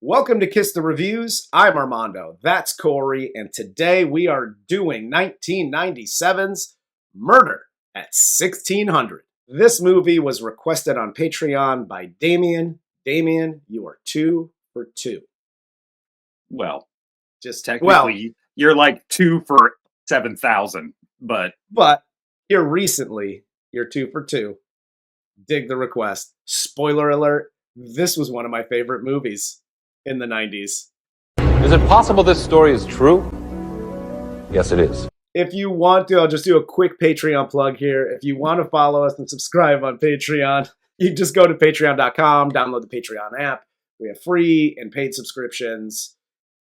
Welcome to Kiss the Reviews. I'm Armando. That's Corey. And today we are doing 1997's Murder at 1600. This movie was requested on Patreon by Damien. Damien, you are 2 for 2. Well, Just technically, you're like 2 for 7,000, but here recently, you're 2 for 2. Dig the request. Spoiler alert, this was one of my favorite movies in the 90s. Is it possible this story is true? Yes, it is. If you want to, I'll just do a quick Patreon plug here. If you want to follow us and subscribe on Patreon, you just go to patreon.com, download the Patreon app. We have free and paid subscriptions,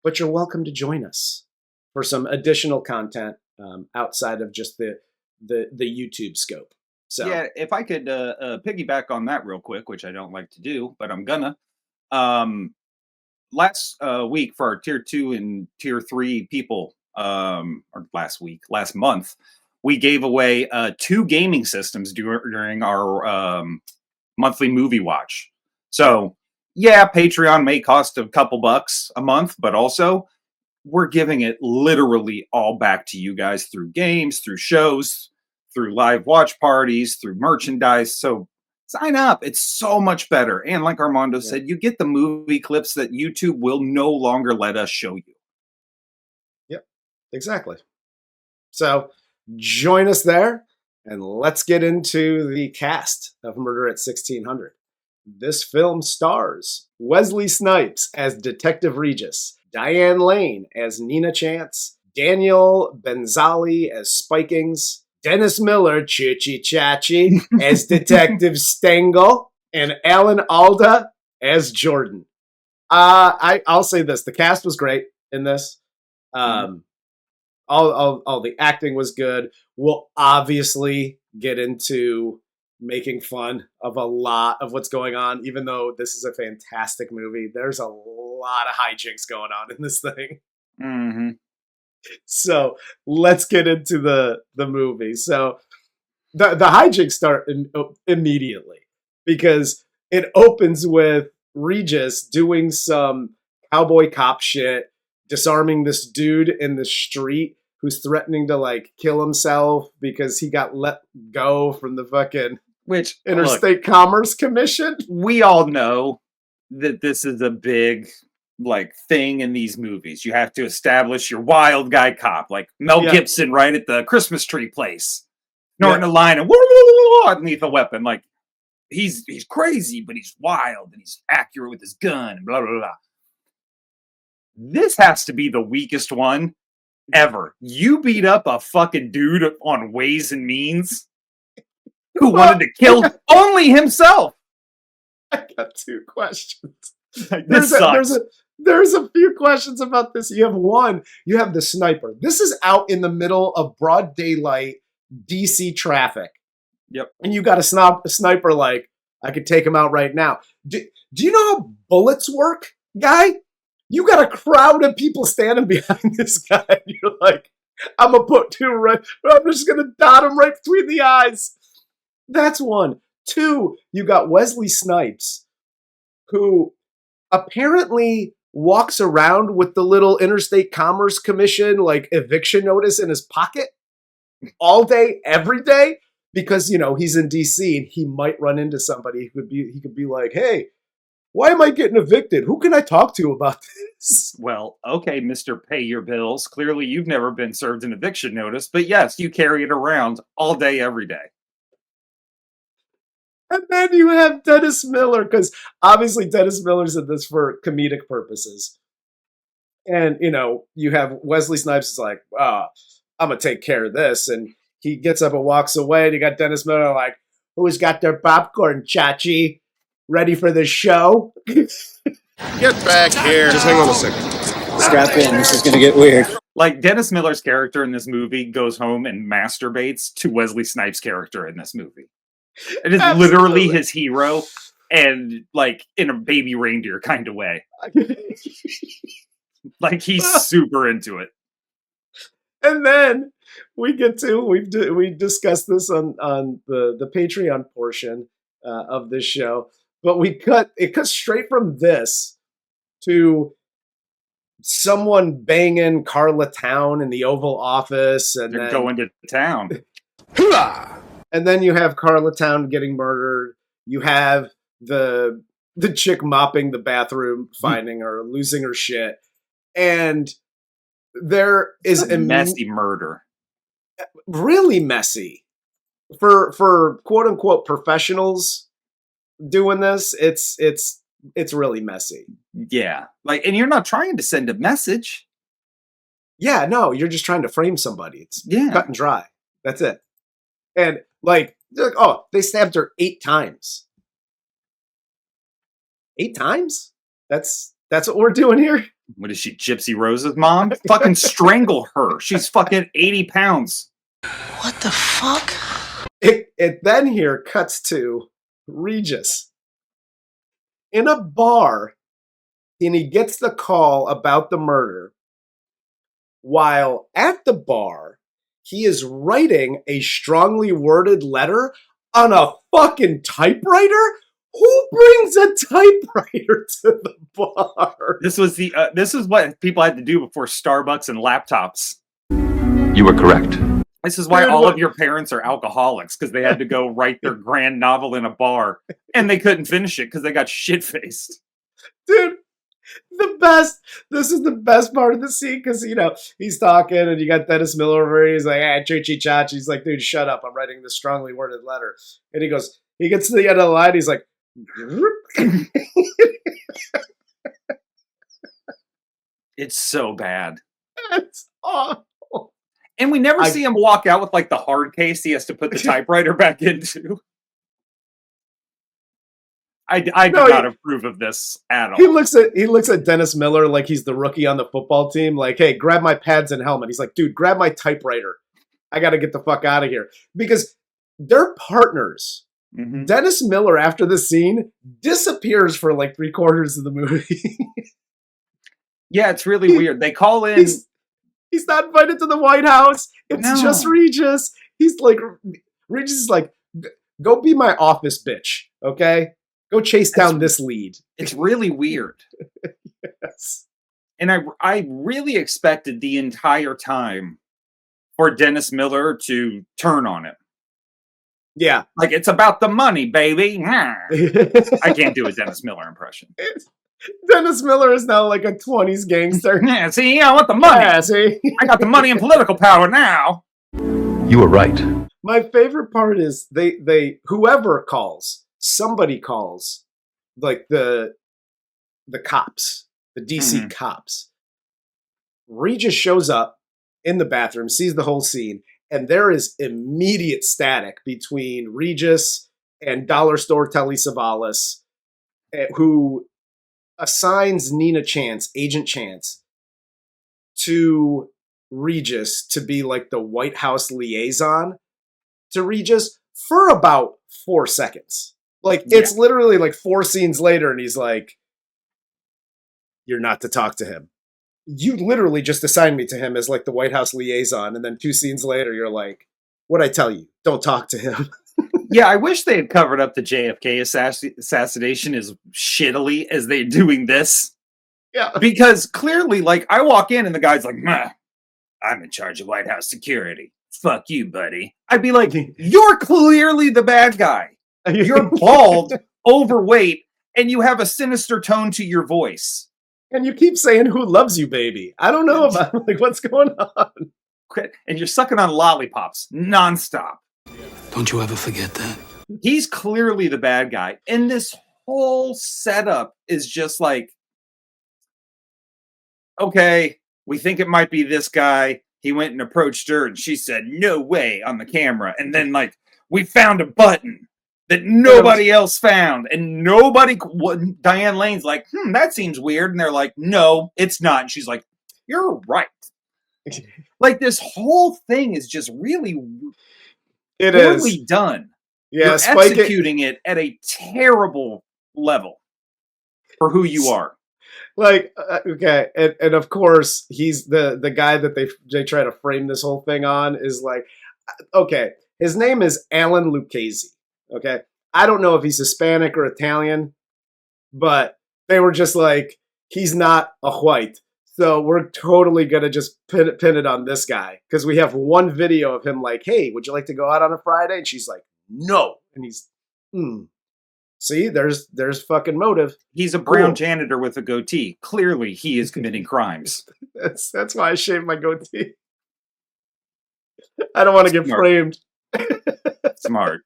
but you're welcome to join us for some additional content outside of just the YouTube scope. So yeah, if I could piggyback on that real quick, which I don't like to do, but I'm gonna. Last week for our tier 2 and tier 3 people, or last month, we gave away 2 gaming systems during our monthly movie watch. So yeah, Patreon may cost a couple bucks a month, but also we're giving it literally all back to you guys through games, through shows, through live watch parties, through merchandise. So sign up. It's so much better. And like Armando said, you get the movie clips that YouTube will no longer let us show you. Yep, exactly. So join us there, and let's get into the cast of Murder at 1600. This film stars Wesley Snipes as Detective Regis, Diane Lane as Nina Chance, Daniel Benzali as Spikings, Dennis Miller, Choochie Chachi, as Detective Stengel, and Alan Alda as Jordan. I'll say this. The cast was great in this. All the acting was good. We'll obviously get into making fun of a lot of what's going on, even though this is a fantastic movie. There's a lot of hijinks going on in this thing. Mm-hmm. So let's get into the movie. So the hijinks start immediately because it opens with Regis doing some cowboy cop shit, disarming this dude in the street who's threatening to like kill himself because he got let go from the fucking Interstate Commerce Commission. We all know that this is a big thing in these movies. You have to establish your wild guy cop, like Mel Gibson right at the Christmas tree place, snorting a line and underneath a weapon. Like he's crazy, but he's wild and he's accurate with his gun and blah blah blah. This has to be the weakest one ever. You beat up a fucking dude on Ways and Means who wanted to kill only himself. I got 2 questions. There's a few questions about this. You have one. You have the sniper. This is out in the middle of broad daylight DC traffic. Yep. And you got a sniper like, I could take him out right now. Do you know how bullets work, guy? You got a crowd of people standing behind this guy. And you're like, I'm going to put 2 right. I'm just going to dot him right between the eyes. That's 1. 2, you got Wesley Snipes, who apparently walks around with the little Interstate Commerce Commission like eviction notice in his pocket all day, every day, because he's in DC and he might run into somebody who could be like, hey, why am I getting evicted? Who can I talk to about this? Well, okay, Mr. Pay Your Bills. Clearly you've never been served an eviction notice, but yes, you carry it around all day, every day. And then you have Dennis Miller, because obviously Dennis Miller's in this for comedic purposes. And, you have Wesley Snipes is like, I'm going to take care of this. And he gets up and walks away. And you got Dennis Miller like, who's got their popcorn, Chachi? Ready for the show? Get back here. Just hang on a second. Strap in. This is going to get weird. Like, Dennis Miller's character in this movie goes home and masturbates to Wesley Snipes' character in this movie. It is literally his hero, and in a baby reindeer kind of way. Like he's super into it. And then we discussed this on the Patreon portion of this show, but it cuts straight from this to someone banging Carla Town in the Oval Office, and They're then going to town. and then you have Carla Town getting murdered. You have the chick mopping the bathroom, finding her, losing her shit, and there is a messy murder. Really messy for quote unquote professionals doing this. It's really messy. Yeah, like, and you're not trying to send a message. Yeah, no, you're just trying to frame somebody. It's cut and dry. That's it. And like, oh, they stabbed her 8 times. 8 times? That's what we're doing here? What is she, Gypsy Rose's mom? Fucking strangle her. She's fucking 80 pounds. What the fuck? It then here cuts to Regis in a bar, and he gets the call about the murder. While at the bar, he is writing a strongly worded letter on a fucking typewriter? Who brings a typewriter to the bar? This is what people had to do before Starbucks and laptops. You were correct. This is why all of your parents are alcoholics, because they had to go write their grand novel in a bar, and they couldn't finish it because they got shit-faced. Dude, the best. This is the best part of the scene, because, you know, he's talking, and you got Dennis Miller over here. He's like, hey, choo-chee-cha. He's like, dude, shut up. I'm writing this strongly worded letter. And he gets to the end of the line. He's like, it's so bad. It's awful. And we never see him walk out with like the hard case he has to put the typewriter back into. I do not approve of this at all. He looks at Dennis Miller like he's the rookie on the football team. Like, hey, grab my pads and helmet. He's like, dude, grab my typewriter. I got to get the fuck out of here. Because they're partners. Mm-hmm. Dennis Miller, after this scene, disappears for like 3/4 of the movie. Yeah, it's really weird. They call in... He's not invited to the White House. It's just Regis. He's like, Regis is like, go be my office bitch, okay? Go chase down this lead. It's really weird. Yes. And I really expected the entire time for Dennis Miller to turn on him. Yeah. Like, it's about the money, baby. I can't do a Dennis Miller impression. Dennis Miller is now like a 20s gangster. Yeah, see, I want the money. Yeah, see? I got the money and political power now. You were right. My favorite part is they whoever calls, somebody calls, like the cops, the DC cops. Regis shows up in the bathroom, sees the whole scene, and there is immediate static between Regis and Dollar Store Telly Savalas, who assigns Nina Chance, Agent Chance, to Regis to be like the White House liaison to Regis for about 4 seconds. Like, it's literally like 4 scenes later, and he's like, you're not to talk to him. You literally just assigned me to him as like the White House liaison, and then 2 scenes later, you're like, what'd I tell you? Don't talk to him. Yeah, I wish they had covered up the JFK assassination as shittily as they're doing this. Yeah. Because clearly, like, I walk in and the guy's like, I'm in charge of White House security. Fuck you, buddy. I'd be like, you're clearly the bad guy. You're bald, overweight, and you have a sinister tone to your voice. And you keep saying, who loves you, baby? I don't know about, like, what's going on? And you're sucking on lollipops nonstop. Don't you ever forget that. He's clearly the bad guy. And this whole setup is just like, okay, we think it might be this guy. He went and approached her and she said, no way, on the camera. And then, like, we found a button that nobody else found. And Diane Lane's like, that seems weird. And they're like, no, it's not. And she's like, you're right. Like, this whole thing is just really poorly done. Yeah, you're executing it at a terrible level for who you are. Like, okay, and of course, he's the guy that they try to frame this whole thing on is like, okay, his name is Alan Lucchese, okay? I don't know if he's Hispanic or Italian, but they were just like, he's not a white. So we're totally going to just pin it on this guy. Because we have one video of him like, hey, would you like to go out on a Friday? And she's like, no. And he's, See, there's fucking motive. He's a brown janitor with a goatee. Clearly, he is committing crimes. That's why I shaved my goatee. I don't want to get framed. Smart.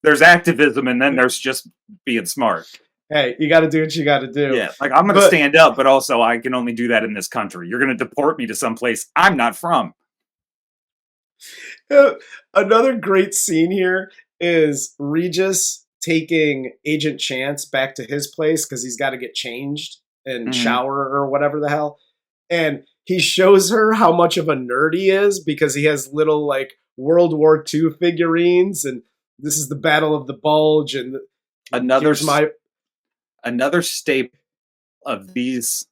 There's activism, and then there's just being smart. Hey, you got to do what you got to do. Yeah, like I'm going to stand up, but also I can only do that in this country. You're going to deport me to some place I'm not from. Another great scene here is Regis taking Agent Chance back to his place because he's got to get changed and shower or whatever the hell. And he shows her how much of a nerd he is because he has little like World War II figurines and this is the Battle of the Bulge and another staple of these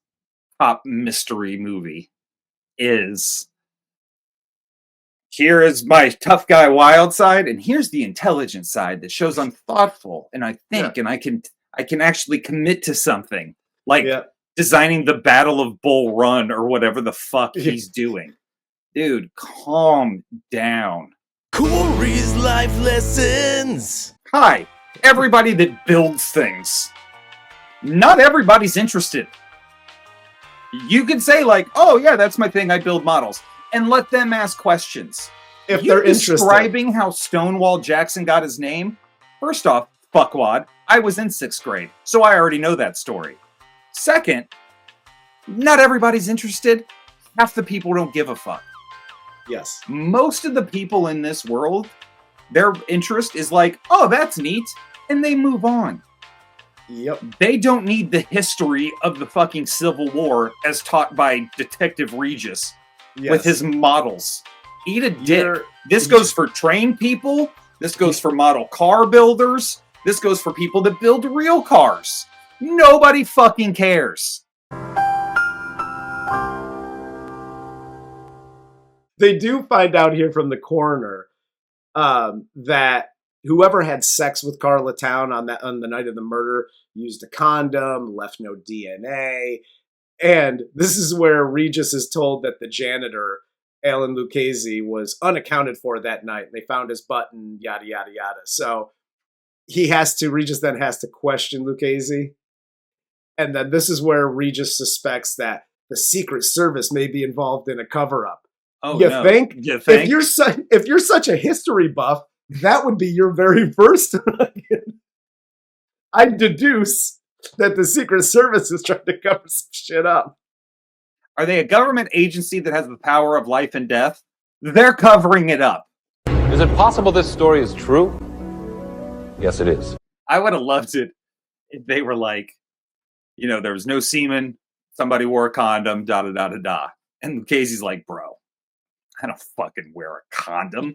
top mystery movie is here is my tough guy wild side, and here's the intelligent side that shows I'm thoughtful and I think and I can actually commit to something. Like designing the Battle of Bull Run or whatever the fuck he's doing. Dude, calm down. Corey's life lessons. Hi, everybody that builds things. Not everybody's interested. You could say like, oh yeah, that's my thing, I build models. And let them ask questions. If they're interested. Describing how Stonewall Jackson got his name? First off, fuckwad, I was in 6th grade, so I already know that story. Second, not everybody's interested. Half the people don't give a fuck. Yes. Most of the people in this world, their interest is like, oh, that's neat, and they move on. Yep. They don't need the history of the fucking Civil War as taught by Detective Regis. Yes. With his models. Eat a dick. This goes for trained people. This goes for model car builders. This goes for people that build real cars. Nobody fucking cares. They do find out here from the coroner that whoever had sex with Carla Town on the night of the murder used a condom, left no DNA. And this is where Regis is told that the janitor, Alan Lucchese, was unaccounted for that night. They found his button, yada, yada, yada. So Regis then has to question Lucchese. And then this is where Regis suspects that the Secret Service may be involved in a cover-up. Oh, you no. think? You think? If you're such a history buff, that would be your very first. I deduce that the Secret Service is trying to cover some shit up. Are they a government agency that has the power of life and death? They're covering it up. Is it possible this story is true? Yes, it is. I would have loved it if they were like, there was no semen, somebody wore a condom, da-da-da-da-da. And Lucchese's like, bro, I don't fucking wear a condom.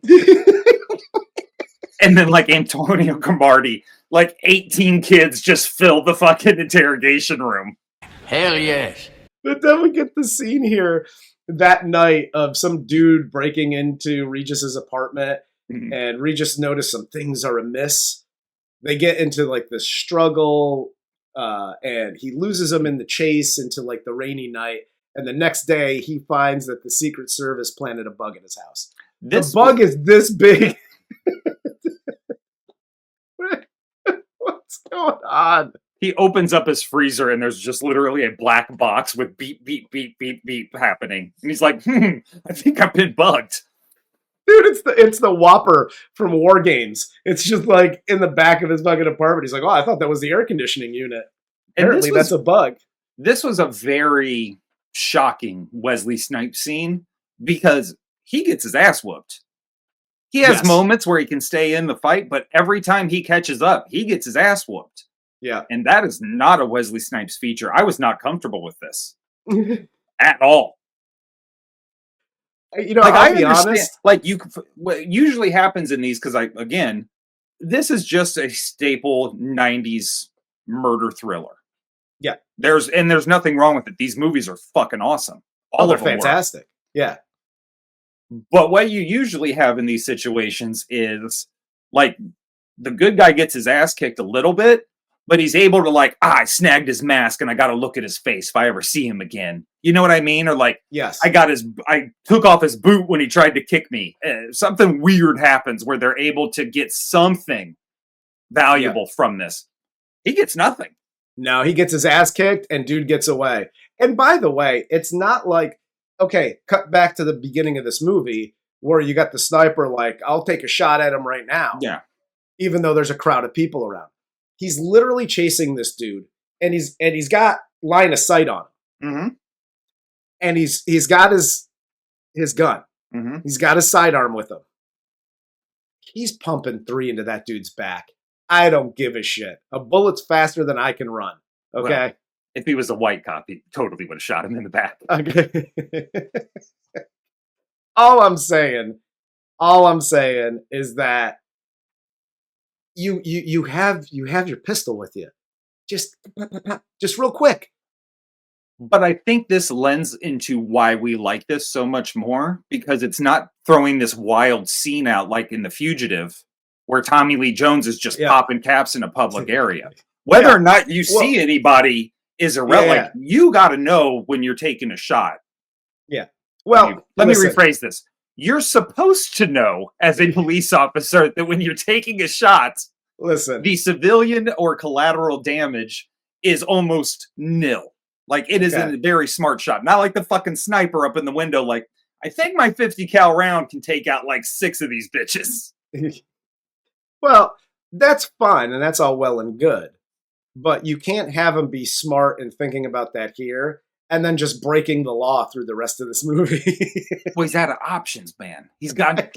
And then like Antonio Cromartie, like 18 kids just fill the fucking interrogation room. Hell yes. But then we get the scene here that night of some dude breaking into Regis's apartment and Regis noticed some things are amiss. They get into like this struggle and he loses them in the chase into like the rainy night. And the next day he finds that the Secret Service planted a bug in his house. The bug is this big. What's going on? He opens up his freezer and there's just literally a black box with beep, beep, beep, beep, beep happening. And he's like, I think I've been bugged. Dude, it's the Whopper from War Games. It's just like in the back of his fucking apartment. He's like, oh, I thought that was the air conditioning unit. Apparently that's a bug. This was a very shocking Wesley Snipes scene because he gets his ass whooped. He has moments where he can stay in the fight, but every time he catches up, he gets his ass whooped. Yeah. And that is not a Wesley Snipes feature. I was not comfortable with this at all. I'll be honest. Like what usually happens in these, because this is just a staple 90s murder thriller. Yeah. There's nothing wrong with it. These movies are fucking awesome. All they're fantastic. Yeah. But what you usually have in these situations is like the good guy gets his ass kicked a little bit, but he's able to like, I snagged his mask and I got to look at his face if I ever see him again. You know what I mean? Or like, Yes. I took off his boot when he tried to kick me. Something weird happens where they're able to get something valuable from this. He gets nothing. No, he gets his ass kicked and dude gets away. And by the way, it's not like, okay, cut back to the beginning of this movie where you got the sniper like, I'll take a shot at him right now. Yeah. Even though there's a crowd of people around. He's literally chasing this dude and he's got line of sight on him. Mm-hmm. And he's got his gun. Mm-hmm. He's got his sidearm with him. He's pumping 3 into that dude's back. I don't give a shit. A bullet's faster than I can run. Okay. Well, if he was a white cop, he totally would have shot him in the back. Okay. All I'm saying is that you have your pistol with you. Just real quick. But I think this lends into why we like this so much more, because it's not throwing this wild scene out like in The Fugitive, where Tommy Lee Jones is just popping caps in a public area. Whether or not you see anybody is irrelevant. Like, you got to know when you're taking a shot. Yeah. Well, let me rephrase this. You're supposed to know as a police officer that when you're taking a shot, the civilian or collateral damage is almost nil. Like, it is a very smart shot. Not like the fucking sniper up in the window. Like, I think my 50 cal round can take out like 6 of these bitches. Well, that's fine, and that's all well and good. But you can't have him be smart and thinking about that here, and then just breaking the law through the rest of this movie. Well, he's out of options, man. He's out of...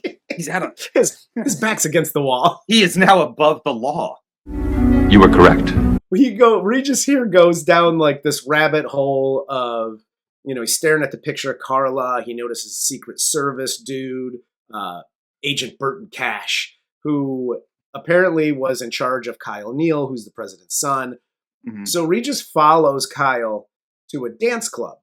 His back's against the wall. He is now above the law. You were correct. Regis here goes down like this rabbit hole of, he's staring at the picture of Carla. He notices a Secret Service dude, Agent Burton Cash, who apparently was in charge of Kyle Neal, who's the president's son. Mm-hmm. So Regis follows Kyle to a dance club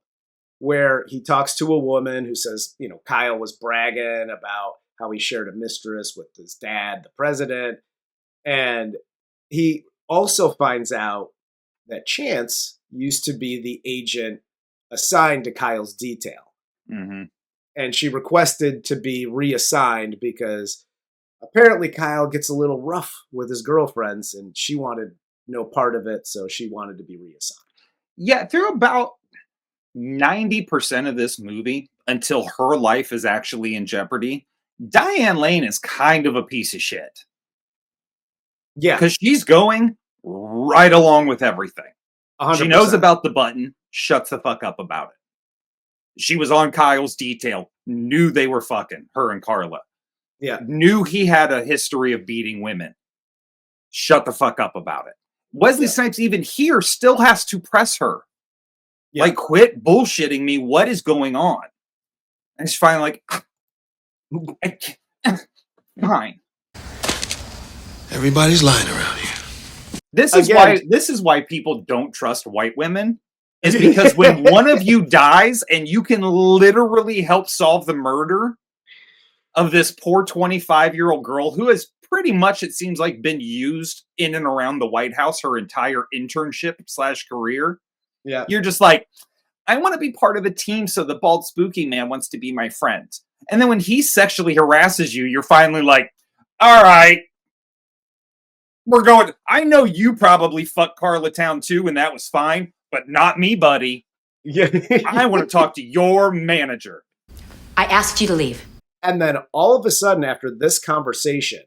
where he talks to a woman who says, Kyle was bragging about how he shared a mistress with his dad, the president. And he also finds out that Chance used to be the agent assigned to Kyle's detail. Mm-hmm. And she requested to be reassigned because apparently Kyle gets a little rough with his girlfriends and she wanted no part of it, so she wanted to be reassigned. Yeah, through about 90% of this movie, until her life is actually in jeopardy, Diane Lane is kind of a piece of shit. Yeah. Because she's going right along with everything. 100%. She knows about the button, shuts the fuck up about it. She was on Kyle's detail, knew they were fucking, her and Carla. Yeah. Knew he had a history of beating women. Shut the fuck up about it. Wesley Snipes, even here, still has to press her. Yeah. Like, quit bullshitting me. What is going on? And she's finally like, fine. Everybody's lying around here. This is why people don't trust white women. Is because when one of you dies and you can literally help solve the murder of this poor 25-year-old girl who has pretty much, it seems like, been used in and around the White House her entire internship / career. Yeah. You're just like, I want to be part of a team, so the bald spooky man wants to be my friend. And then when he sexually harasses you, you're finally like, all right, we're going. I know you probably fucked Carla Town too, and that was fine, but not me, buddy. Yeah. I want to talk to your manager. I asked you to leave. And then all of a sudden, after this conversation,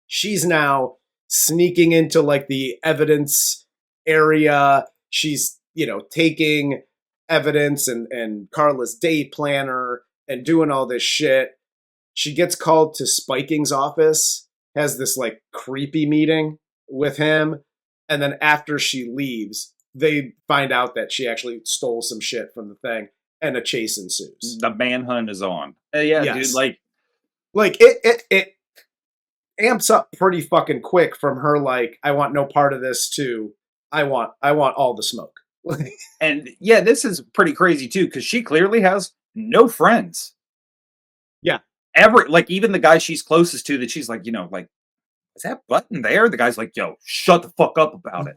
she's now sneaking into like the evidence area. She's, taking evidence and Carla's day planner and doing all this shit. She gets called to Spikings' office, has this like creepy meeting with him. And then after she leaves, they find out that she actually stole some shit from the thing and a chase ensues. The manhunt is on. Dude, like it amps up pretty fucking quick from her like, I want no part of this to I want all the smoke. And yeah, this is pretty crazy too, because she clearly has no friends. Yeah. Even the guy she's closest to that she's like, is that button there? The guy's like, yo, shut the fuck up about it.